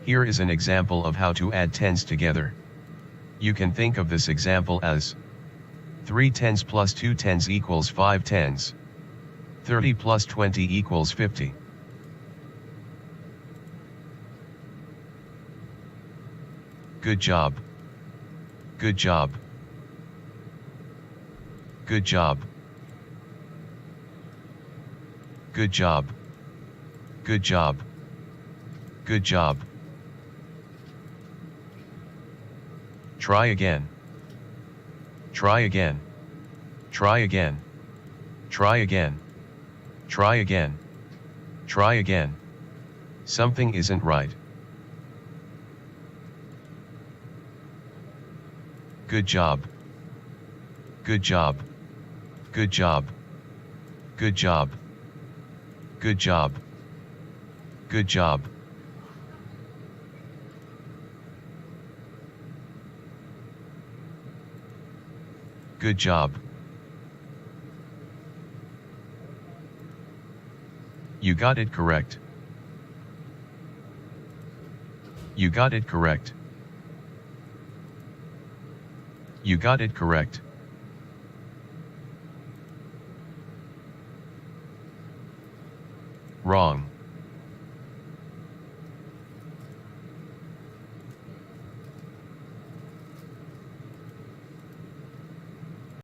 Here is an example of how to add tens together. You can think of this example as 3 tens plus 2 tens equals 5 tens. 30 plus 20 equals 50. Good job. Good job. Good job. Good job. Good job. Good job. Try again. Try again. Try again. Try again. Try again. Try again. Something isn't right. Good job. Good job. Good job. Good job. Good job. Good job. Good job. You got it correct. You got it correct. You got it correct. Wrong.